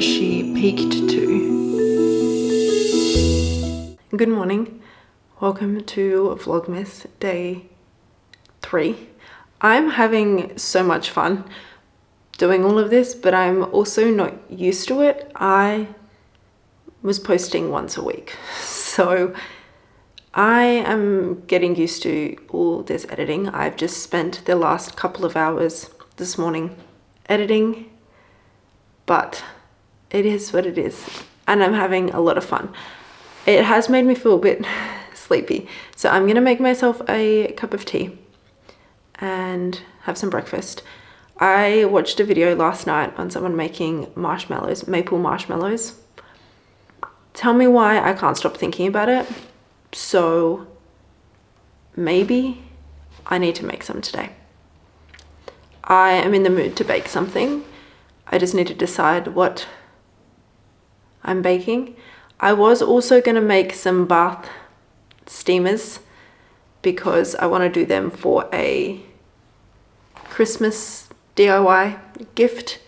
she peaked to. Good morning. Welcome to Vlogmas day 3. I'm having so much fun doing all of this, but I'm also not used to it. I was posting once a week, so I am getting used to all this editing. I've just spent the last couple of hours this morning editing, but it is what it is, and I'm having a lot of fun. It has made me feel a bit sleepy, so I'm gonna make myself a cup of tea and have some breakfast. I watched a video last night on someone making marshmallows, maple marshmallows. Tell me why I can't stop thinking about it. So maybe I need to make some today. I am in the mood to bake something. I just need to decide what I'm baking. I was also going to make some bath steamers because I want to do them for a Christmas DIY gift.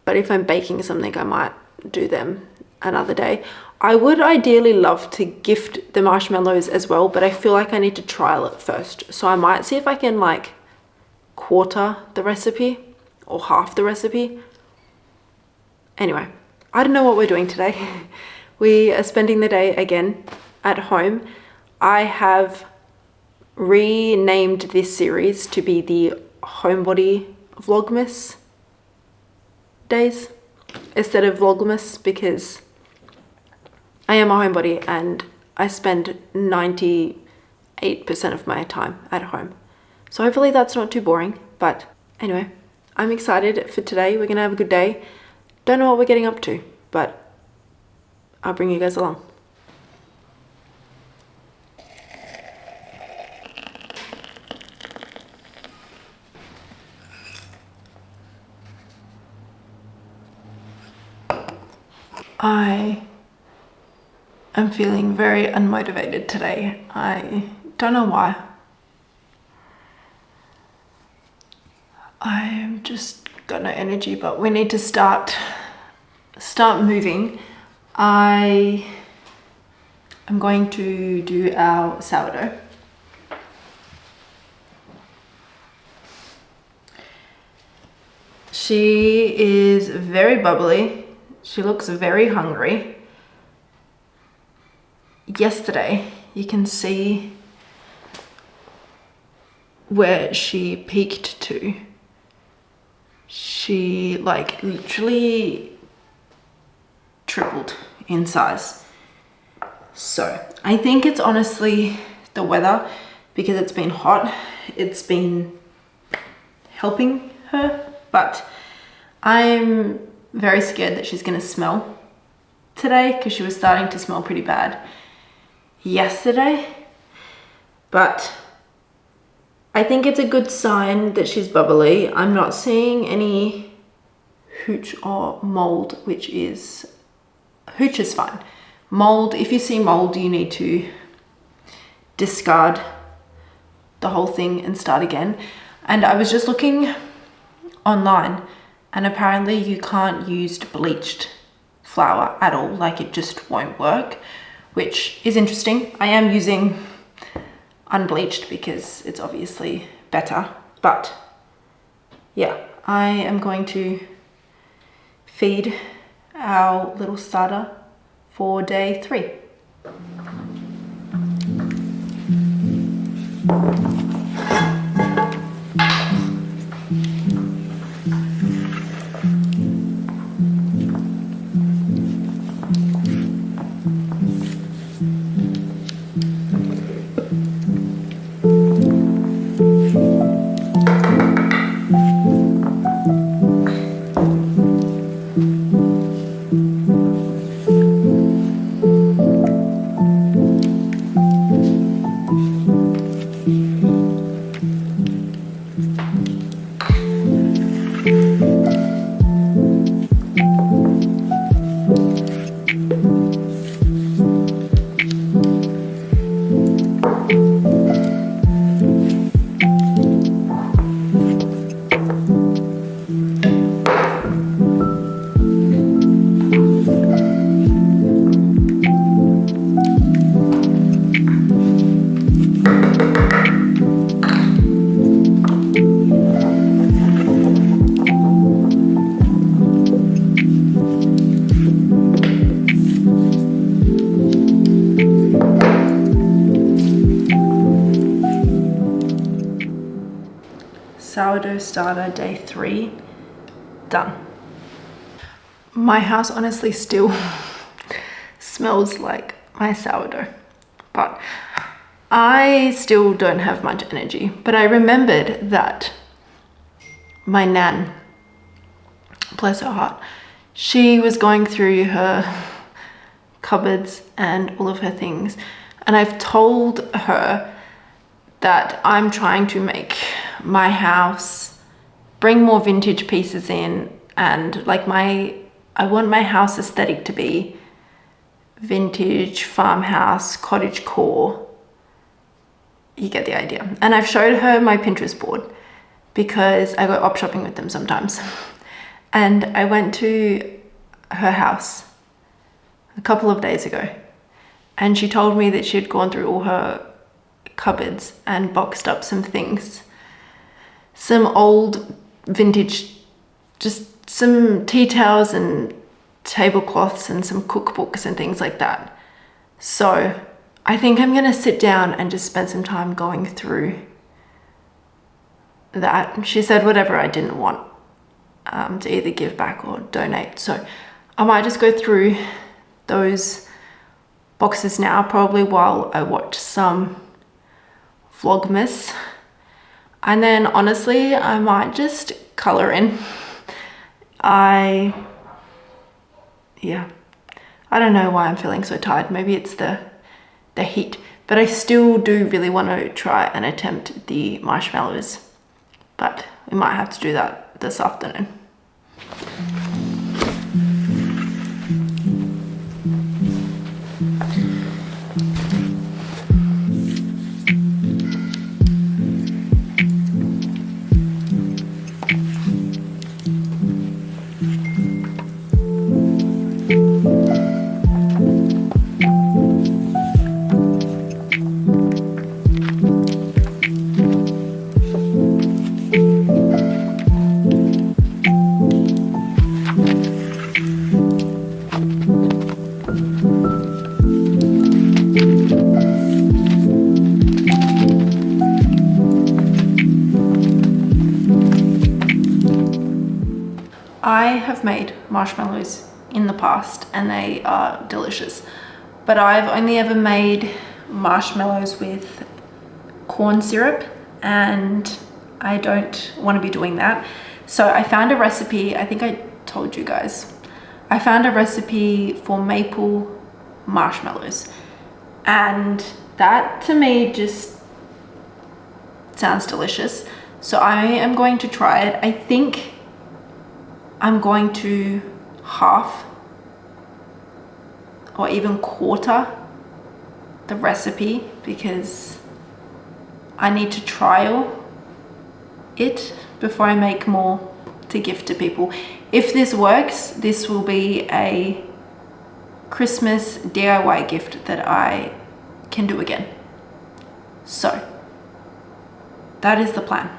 But if I'm baking something, I might do them another day. I would ideally love to gift the marshmallows as well, but I feel like I need to trial it first. So I might see if I can like quarter the recipe or half the recipe. Anyway, I don't know what we're doing today. We are spending the day again at home. I have renamed this series to be the Homebody Vlogmas days instead of Vlogmas, because I am a homebody and I spend 98% of my time at home. So hopefully that's not too boring, but anyway, I'm excited for today. We're gonna have a good day. Don't know what we're getting up to, but I'll bring you guys along. I'm feeling very unmotivated today. I don't know why. I've just got no energy, but we need to start moving. I am going to do our sourdough. She is very bubbly. She looks very hungry. Yesterday, you can see where she peaked to. She like literally tripled in size. So I think it's honestly the weather, because it's been hot. It's been helping her, but I'm very scared that she's gonna smell today, because she was starting to smell pretty bad yesterday. But I think it's a good sign that she's bubbly. I'm not seeing any hooch or mold, hooch is fine. Mold, if you see mold, you need to discard the whole thing and start again. And I was just looking online, and apparently you can't use bleached flour at all. Like, it just won't work, which is interesting. I am using unbleached because it's obviously better, but yeah, I am going to feed our little starter for day 3. sourdough starter day 3 done. My house honestly still smells like my sourdough, but I still don't have much energy. But I remembered that my nan, bless her heart, she was going through her cupboards and all of her things, and I've told her that I'm trying to make my house bring more vintage pieces in, and like I want my house aesthetic to be vintage, farmhouse, cottage core. You get the idea. And I've showed her my Pinterest board because I go op shopping with them sometimes. And I went to her house a couple of days ago, and she told me that she had gone through all her cupboards and boxed up some things, some old vintage, just some tea towels and tablecloths and some cookbooks and things like that. So I think I'm gonna sit down and just spend some time going through that. She said whatever I didn't want to either give back or donate, so I might just go through those boxes now, probably while I watch some Vlogmas, and then honestly I might just color in. I don't know why I'm feeling so tired. Maybe it's the heat, but I still do really want to try and attempt the marshmallows, but we might have to do that this afternoon. I have made marshmallows in the past and they are delicious, but I've only ever made marshmallows with corn syrup, and I don't want to be doing that. So I found a recipe, I think I told you guys, I found a recipe for maple marshmallows, and that to me just sounds delicious. So I am going to try it. I think I'm going to half or even quarter the recipe because I need to trial it before I make more to gift to people. If this works, this will be a Christmas DIY gift that I can do again. So that is the plan.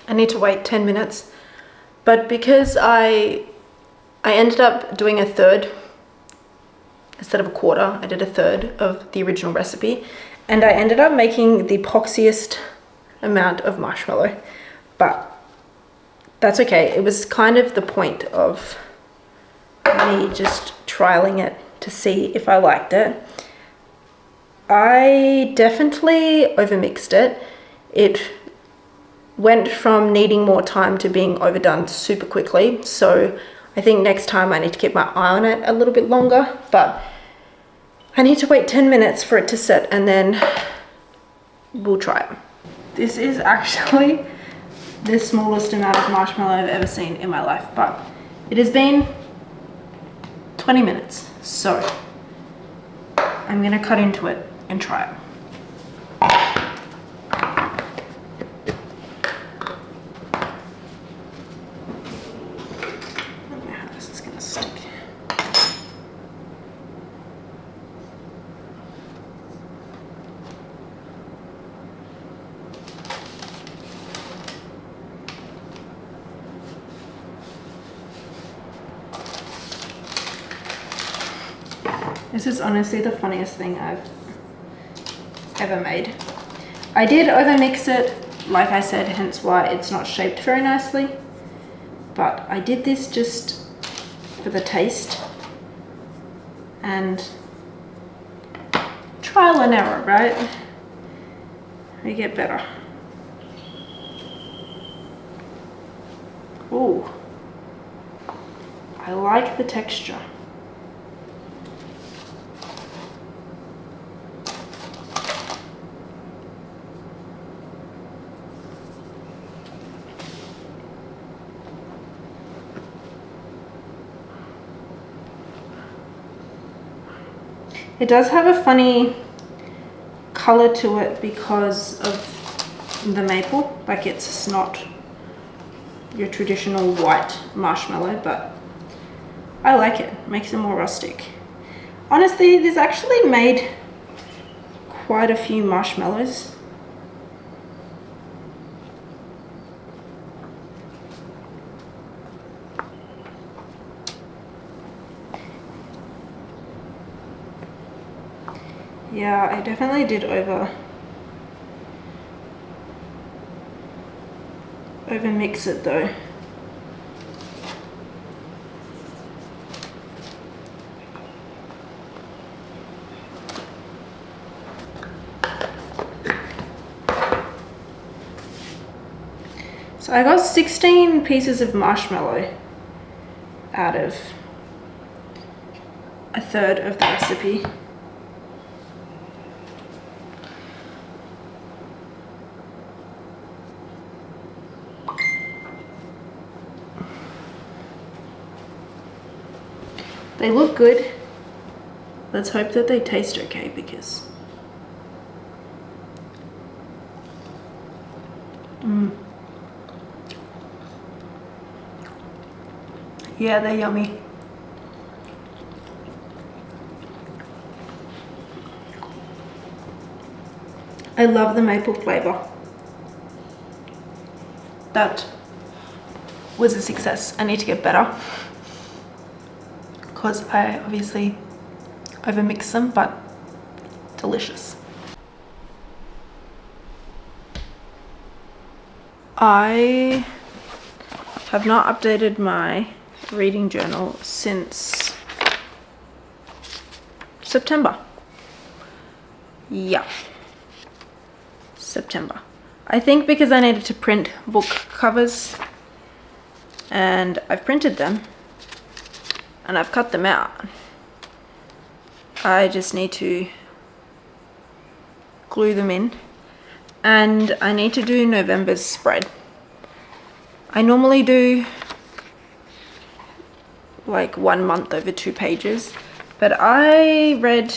I need to wait 10 minutes, but because I ended up doing a third instead of a quarter, I did a third of the original recipe, and I ended up making the poxiest amount of marshmallow, but that's okay. It was kind of the point of me just trialing it to see if I liked it. I definitely overmixed it. It went from needing more time to being overdone super quickly, so I think next time I need to keep my eye on it a little bit longer, but I need to wait 10 minutes for it to set and then we'll try it. This is actually the smallest amount of marshmallow I've ever seen in my life, but it has been 20 minutes, so I'm gonna cut into it and try it. I don't know how this is gonna stick. This is honestly the funniest thing I've ever made. I did overmix it, like I said, hence why it's not shaped very nicely. But I did this just for the taste and trial and error, right? We get better. Ooh, I like the texture. It does have a funny color to it because of the maple. Like, it's not your traditional white marshmallow, but I like it. Makes it more rustic. Honestly, this actually made quite a few marshmallows. Yeah, I definitely did overmix it though. So I got 16 pieces of marshmallow out of a third of the recipe. They look good. Let's hope that they taste okay, because yeah, they're yummy. I love the maple flavor. That was a success. I need to get better, because I obviously overmix them, but delicious. I have not updated my reading journal since September. Yeah, September. I think because I needed to print book covers, and I've printed them and I've cut them out. I just need to glue them in, and I need to do November's spread. I normally do like 1 month over 2 pages, but I read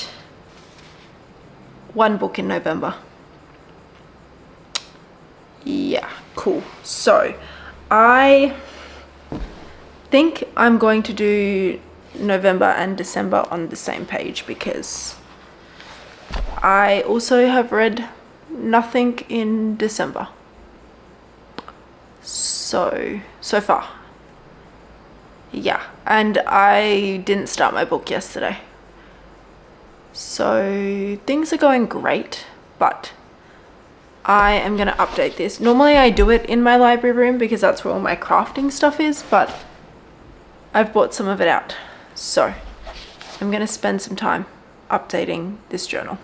1 book in November. Yeah, cool. So I think I'm going to do November and December on the same page, because I also have read nothing in December. so far. Yeah, and I didn't start my book yesterday. So things are going great, but I am going to update this. Normally I do it in my library room because that's where all my crafting stuff is, but I've brought some of it out. So I'm going to spend some time updating this journal.